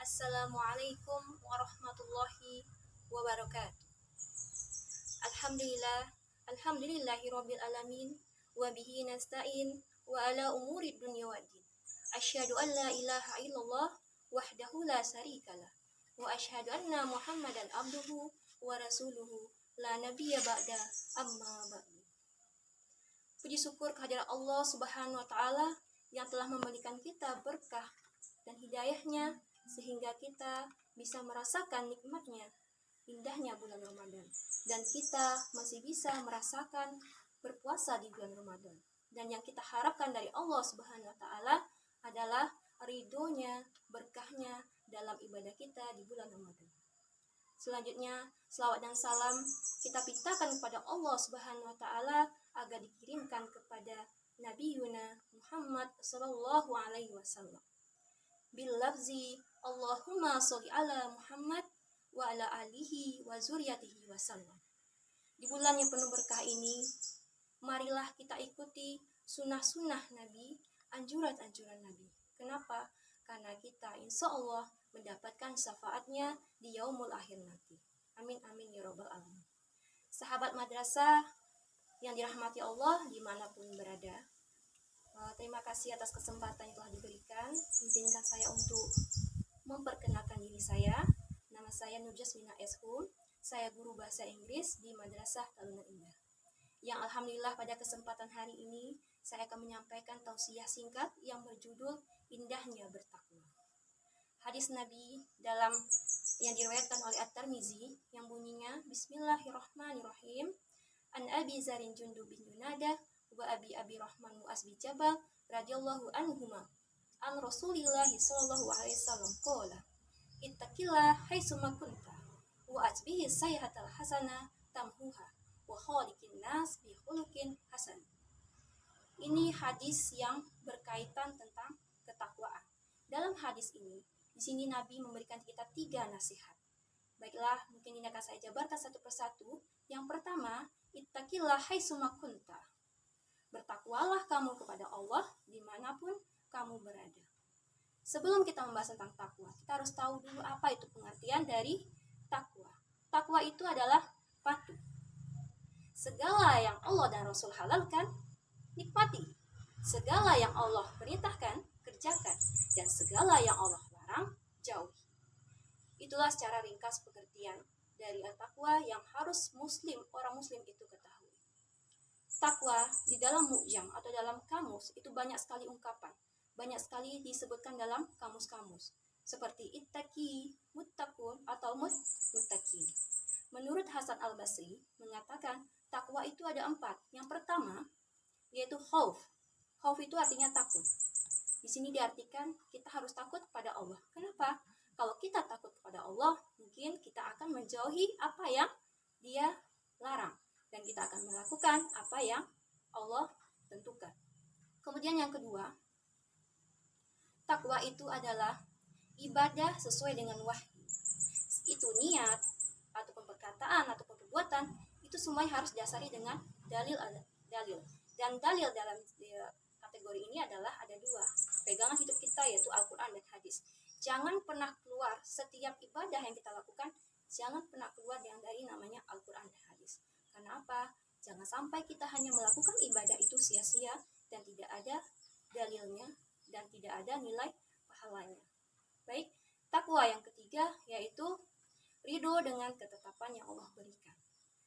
Assalamualaikum warahmatullahi wabarakatuh. Alhamdulillah, alhamdulillahirabbil alamin wa bihi nasta'in wa ala umuri dunya waddin. Asyhadu an la ilaha illallah wahdahu la syarikalah wa asyhadu anna Muhammadan abduhu wa rasuluhu la nabiyya ba'da amma ba'du. Puji syukur kehadirat Allah Subhanahu wa taala yang telah memberikan kita berkah dan hidayahnya sehingga kita bisa merasakan nikmatnya, indahnya bulan Ramadan, dan kita masih bisa merasakan berpuasa di bulan Ramadan. Dan yang kita harapkan dari Allah Subhanahu wa taala adalah ridhonya, berkahnya dalam ibadah kita di bulan Ramadan. Selanjutnya, selawat dan salam kita pintakan kepada Allah Subhanahu wa taala agar dikirimkan kepada Nabi Yuna Muhammad sallallahu alaihi wasallam. Bil lafzi Allahumma sholli ala Muhammad wa ala alihi wa zuriyatihi wasallam. Di bulan yang penuh berkah ini, marilah kita ikuti sunnah-sunnah Nabi, anjuran-anjuran Nabi. Kenapa? Karena kita insya Allah mendapatkan syafaatnya di yaumul akhir nanti. Amin amin ya robbal alamin. Sahabat madrasah yang dirahmati Allah dimanapun berada, terima kasih atas kesempatan yang telah diberikan. Izinkan saya untuk memperkenalkan diri saya. Nama saya Nur Jasmina Eshul. Saya guru bahasa Inggris di Madrasah Talunan Indah. Yang alhamdulillah pada kesempatan hari ini saya akan menyampaikan tausiah singkat yang berjudul Indahnya Bertakwa. Hadis Nabi dalam yang diriwayatkan oleh At-Tirmizi yang bunyinya Bismillahirrahmanirrahim. An Abi Zarin Jundub bin Junadah wa Abi Rahman Mu'az bin Jabal radhiyallahu anhuma an Rasulillah sallallahu alaihi wasallam qala ittaqillah haitsuma kunta wa atbihi sayhatal hasana tamhuha wa khaliqin nas bi khuluqin hasan. Ini hadis yang berkaitan tentang ketakwaan. Dalam hadis ini, di sini Nabi memberikan kita 3 nasihat. Baiklah, mungkin ini akan saya jabarkan satu persatu. Yang pertama, ittaqillah haitsuma kunta. Bertakwalah kamu kepada Allah dimanapun kamu berada. Sebelum kita membahas tentang takwa, kita harus tahu dulu apa itu pengertian dari takwa. Takwa itu adalah patuh. Segala yang Allah dan Rasul halalkan, nikmati. Segala yang Allah perintahkan, kerjakan. Dan segala yang Allah larang, jauhi. Itulah secara ringkas pengertian dari takwa yang harus orang muslim itu ketahui. Takwa di dalam mu'jam atau dalam kamus itu banyak sekali ungkapan, banyak sekali disebutkan dalam kamus-kamus seperti ittaqi, muttaqun atau muttaqin. Menurut Hasan Al-Basri mengatakan takwa itu ada 4. Yang pertama yaitu khauf. Khauf itu artinya takut. Di sini diartikan kita harus takut kepada Allah. Kenapa? Kalau kita takut kepada Allah, mungkin kita akan menjauhi apa yang Dia larang. Dan kita akan melakukan apa yang Allah tentukan. Kemudian yang kedua, takwa itu adalah ibadah sesuai dengan wahyu. Itu niat, ataupun perkataan, ataupun perbuatan, itu semuanya harus didasari dengan dalil. Dan dalil dalam kategori ini adalah ada 2. Pegangan hidup kita yaitu Al-Quran dan hadis. Jangan pernah keluar setiap ibadah yang kita lakukan, jangan pernah keluar yang dari namanya Al-Quran dan hadis. Karena apa? Jangan sampai kita hanya melakukan ibadah itu sia-sia dan tidak ada dalilnya dan tidak ada nilai pahalanya. Baik, takwa yang ketiga yaitu ridho dengan ketetapan yang Allah berikan.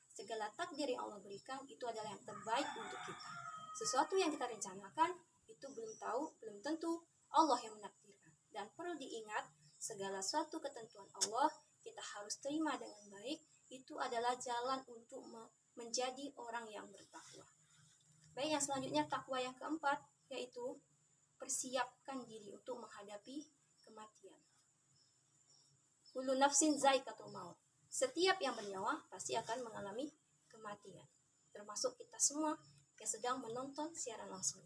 Segala takdir yang Allah berikan itu adalah yang terbaik untuk kita. Sesuatu yang kita rencanakan itu belum tentu Allah yang menakdirkan. Dan perlu diingat, segala suatu ketentuan Allah kita harus terima dengan baik. Itu adalah jalan untuk menjadi orang yang bertakwa. Baik, yang selanjutnya takwa yang keempat yaitu persiapkan diri untuk menghadapi kematian. Kullu nafsin za'iqatul maut. Setiap yang bernyawa pasti akan mengalami kematian. Termasuk kita semua yang sedang menonton siaran langsung.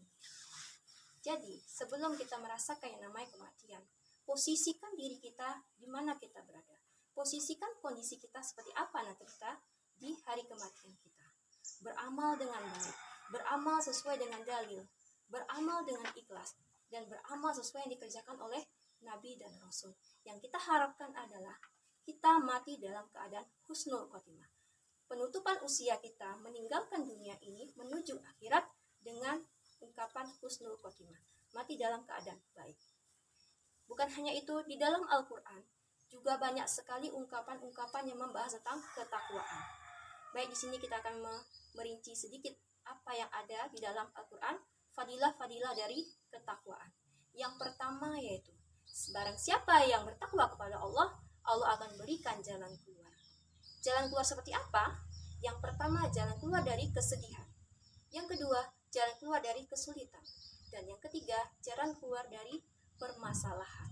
Jadi, sebelum kita merasakan yang namanya kematian, posisikan diri kita di mana kita berada. Posisikan kondisi kita seperti apa nanti kita di hari kematian kita. Beramal dengan baik, beramal sesuai dengan dalil, beramal dengan ikhlas, dan beramal sesuai yang dikerjakan oleh nabi dan rasul. Yang kita harapkan adalah kita mati dalam keadaan husnul khotimah. Penutupan usia kita meninggalkan dunia ini menuju akhirat dengan ungkapan husnul khotimah, mati dalam keadaan baik. Bukan hanya itu, di dalam Al-Quran juga banyak sekali ungkapan-ungkapan yang membahas tentang ketakwaan. Baik, di sini kita akan merinci sedikit apa yang ada di dalam Al-Quran, fadilah-fadilah dari ketakwaan. Yang pertama yaitu, barang siapa yang bertakwa kepada Allah, Allah akan berikan jalan keluar. Jalan keluar seperti apa? Yang pertama, jalan keluar dari kesedihan. Yang kedua, jalan keluar dari kesulitan. Dan yang ketiga, jalan keluar dari permasalahan.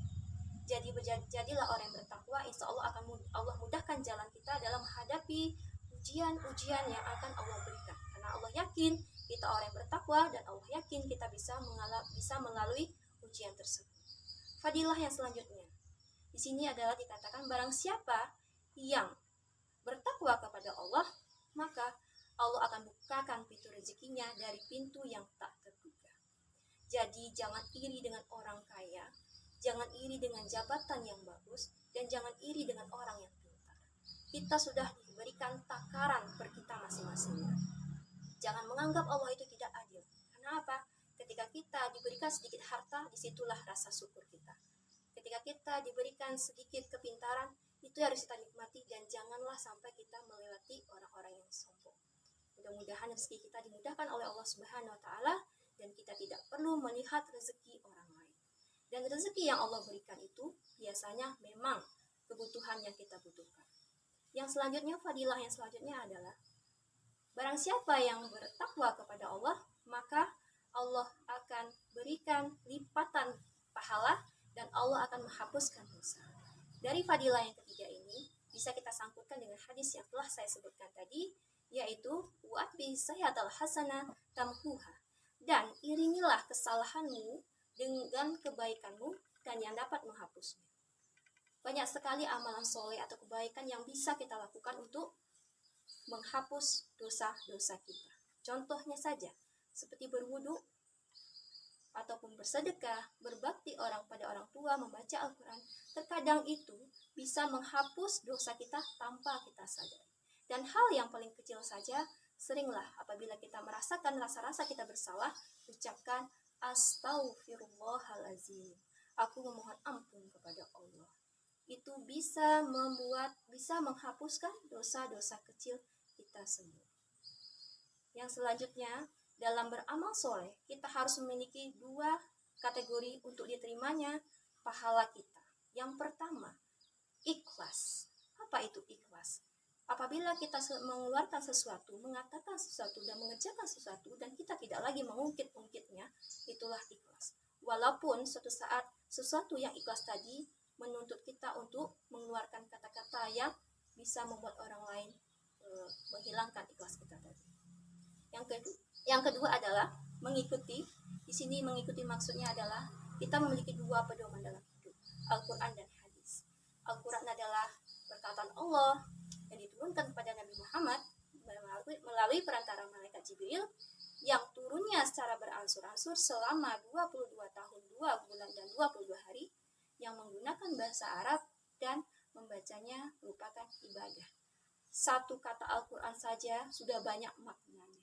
Jadilah orang yang bertakwa, insya Allah akan Allah mudahkan jalan kita dalam menghadapi ujian-ujian yang akan Allah berikan. Karena Allah yakin kita orang yang bertakwa dan Allah yakin kita bisa melalui ujian tersebut. Fadilah yang selanjutnya, di sini adalah dikatakan barang siapa yang bertakwa kepada Allah, maka Allah akan bukakan pintu rezekinya dari pintu yang tak terduga. Jadi jangan iri dengan orang kaya, jangan iri dengan jabatan yang bagus, dan jangan iri dengan orang yang pintar. Kita sudah diberikan takaran per kita masing-masing. Jangan menganggap Allah itu tidak adil. Karena apa? Ketika kita diberikan sedikit harta, disitulah rasa syukur kita. Ketika kita diberikan sedikit kepintaran, itu harus kita nikmati dan janganlah sampai kita melewati orang-orang yang sombong. Mudah-mudahan rezeki kita dimudahkan oleh Allah Subhanahu wa taala dan kita tidak perlu melihat rezeki orang lain. Dan rezeki yang Allah berikan itu biasanya memang kebutuhan yang kita butuhkan. Yang selanjutnya, fadilah yang selanjutnya adalah barang siapa yang bertakwa kepada Allah, maka Allah akan berikan lipatan pahala dan Allah akan menghapuskan dosa. Dari fadilah yang ketiga ini bisa kita sangkutkan dengan hadis yang telah saya sebutkan tadi, yaitu wa'atbi sayyatal hasanah tamhuha, dan iringilah kesalahanmu dengan kebaikanmu dan yang dapat menghapusnya. Banyak sekali amalan soleh atau kebaikan yang bisa kita lakukan untuk menghapus dosa-dosa kita. Contohnya saja seperti berwudu ataupun bersedekah, berbakti pada orang tua, membaca Al-Quran. Terkadang itu bisa menghapus dosa kita tanpa kita sadari. Dan hal yang paling kecil saja, seringlah apabila kita merasakan rasa-rasa kita bersalah, ucapkan astaghfirullahalazim. Aku memohon ampun kepada Allah. Itu bisa menghapuskan dosa-dosa kecil kita semua. Yang selanjutnya, dalam beramal soleh, kita harus memiliki dua kategori untuk diterimanya pahala kita. Yang pertama, ikhlas. Apa itu ikhlas? Apabila kita mengeluarkan sesuatu, mengatakan sesuatu, dan mengerjakan sesuatu, dan kita tidak lagi mengungkit-ungkitnya, itulah ikhlas. Walaupun suatu saat sesuatu yang ikhlas tadi menuntut kita untuk mengeluarkan kata-kata yang bisa membuat orang lain menghilangkan ikhlas kita tadi. Yang kedua adalah mengikuti. Di sini mengikuti maksudnya adalah kita memiliki dua pedoman dalam hidup, Al-Quran dan hadis. Al-Quran adalah perkataan Allah yang diturunkan kepada Nabi Muhammad melalui perantara malaikat Jibril, yang turunnya secara beransur-ansur selama 22 tahun, 2 bulan dan 22 hari, yang menggunakan bahasa Arab dan membacanya merupakan ibadah. Satu kata Al-Quran saja sudah banyak maknanya.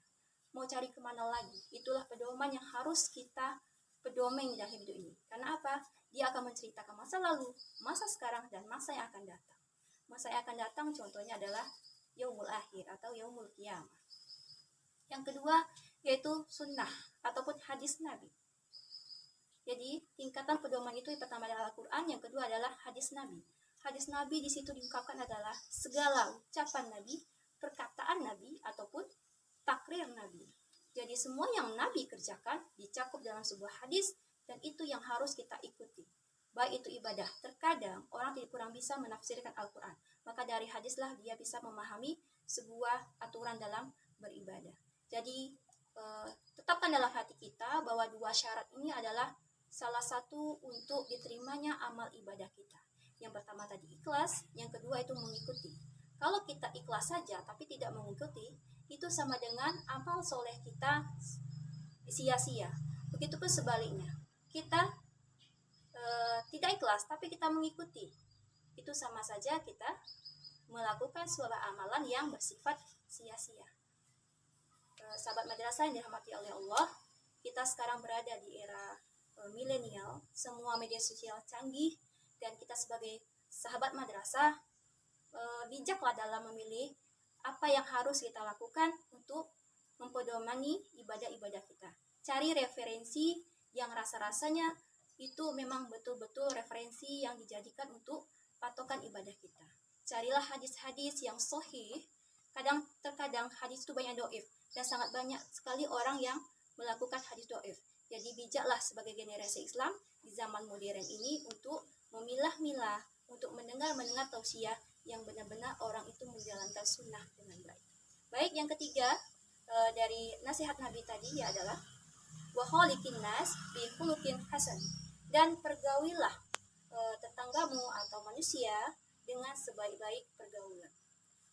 Mau cari kemana lagi? Itulah pedoman yang harus kita pedoman dalam hidup ini. Karena apa? Dia akan menceritakan masa lalu, masa sekarang, dan masa yang akan datang. Masa yang akan datang contohnya adalah yaumul akhir atau yaumul qiyamah. Yang kedua yaitu sunnah ataupun hadis Nabi. Jadi tingkatan pedoman itu yang pertama adalah Al-Quran, yang kedua adalah hadis Nabi. Hadis Nabi di situ diungkapkan adalah segala ucapan Nabi, perkataan Nabi ataupun takrir Nabi. Jadi semua yang Nabi kerjakan dicakup dalam sebuah hadis dan itu yang harus kita ikuti. Baik itu ibadah. Terkadang orang tidak kurang bisa menafsirkan Al-Quran. Maka dari hadislah dia bisa memahami sebuah aturan dalam beribadah. Jadi tetapkan dalam hati kita bahwa dua syarat ini adalah salah satu untuk diterimanya amal ibadah kita. Yang pertama tadi ikhlas, yang kedua itu mengikuti. Kalau kita ikhlas saja tapi tidak mengikuti, itu sama dengan amal soleh kita sia-sia. Begitupun sebaliknya, kita tidak ikhlas tapi kita mengikuti, itu sama saja kita melakukan suatu amalan yang bersifat sia-sia. Sahabat madrasah yang dirahmati oleh Allah, kita sekarang berada di era milenial, semua media sosial canggih, dan kita sebagai sahabat madrasah bijaklah dalam memilih apa yang harus kita lakukan untuk mempedomani ibadah-ibadah kita. Cari referensi yang rasa-rasanya itu memang betul-betul referensi yang dijadikan untuk patokan ibadah kita. Carilah hadis-hadis yang sahih. Terkadang hadis itu banyak doif, dan sangat banyak sekali orang yang melakukan hadis doif. Jadi bijaklah sebagai generasi Islam di zaman modern ini untuk memilah-milah, untuk mendengar tausiah yang benar-benar orang itu menjalankan sunnah dengan baik. Baik, yang ketiga dari nasihat Nabi tadi adalah wa khaliqin nas bi khuluqin hasan, dan pergaulilah tetanggamu atau manusia dengan sebaik-baik pergaulan.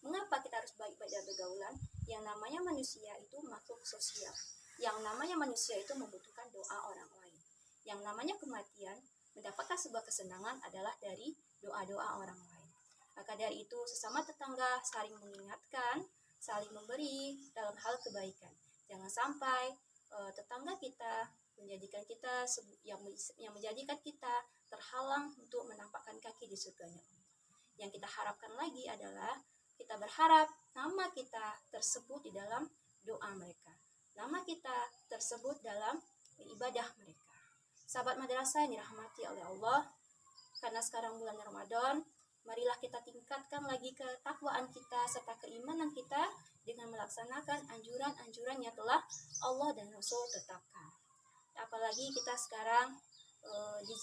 Mengapa kita harus baik-baik dalam pergaulan? Yang namanya manusia itu makhluk sosial. Yang namanya manusia itu membutuhkan doa orang lain. Yang namanya kematian, mendapatkan sebuah kesenangan adalah dari doa-doa orang lain. Maka dari itu sesama tetangga saling mengingatkan, saling memberi dalam hal kebaikan. Jangan sampai tetangga kita menjadikan kita yang menjadikan kita terhalang untuk menampakkan kaki di surganya Allah. Yang kita harapkan lagi adalah kita berharap nama kita tersebut di dalam doa mereka, nama kita tersebut dalam ibadah mereka. Sahabat madrasah yang dirahmati oleh Allah, karena sekarang bulan Ramadan, marilah kita tingkatkan lagi ketakwaan kita serta keimanan kita dengan melaksanakan anjuran-anjuran yang telah Allah dan Rasul tetapkan. Apalagi kita sekarang di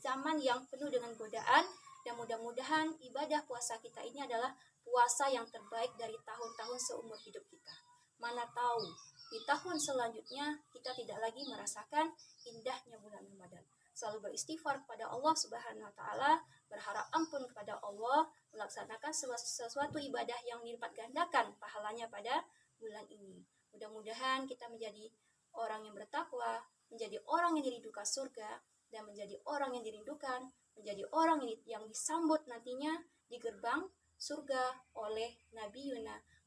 zaman yang penuh dengan godaan, dan mudah-mudahan ibadah puasa kita ini adalah puasa yang terbaik dari tahun-tahun seumur hidup kita. Mana tahu di tahun selanjutnya kita tidak lagi merasakan indahnya bulan Ramadan. Selalu beristighfar kepada Allah Subhanahu wa taala, berharap ampun kepada Allah, melaksanakan sesuatu ibadah yang dilipat gandakan pahalanya pada bulan ini. Mudah-mudahan kita menjadi orang yang bertakwa, menjadi orang yang dirindukan surga, dan menjadi orang yang dirindukan, menjadi orang yang disambut nantinya di gerbang surga oleh Nabi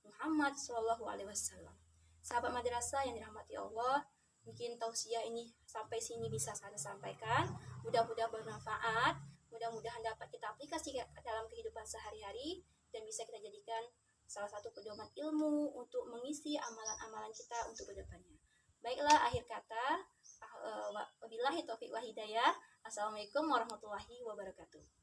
Muhammad SAW. Sahabat madrasah yang dirahmati Allah, mungkin tausiah ini sampai sini bisa saya sampaikan. Mudah-mudahan bermanfaat, mudah-mudahan dapat kita aplikasikan dalam kehidupan sehari-hari dan bisa kita jadikan salah satu pedoman ilmu untuk mengisi amalan-amalan kita untuk kedepannya. Baiklah, akhir kata, wabillahi taufiq wa hidayah. Assalamualaikum warahmatullahi wabarakatuh.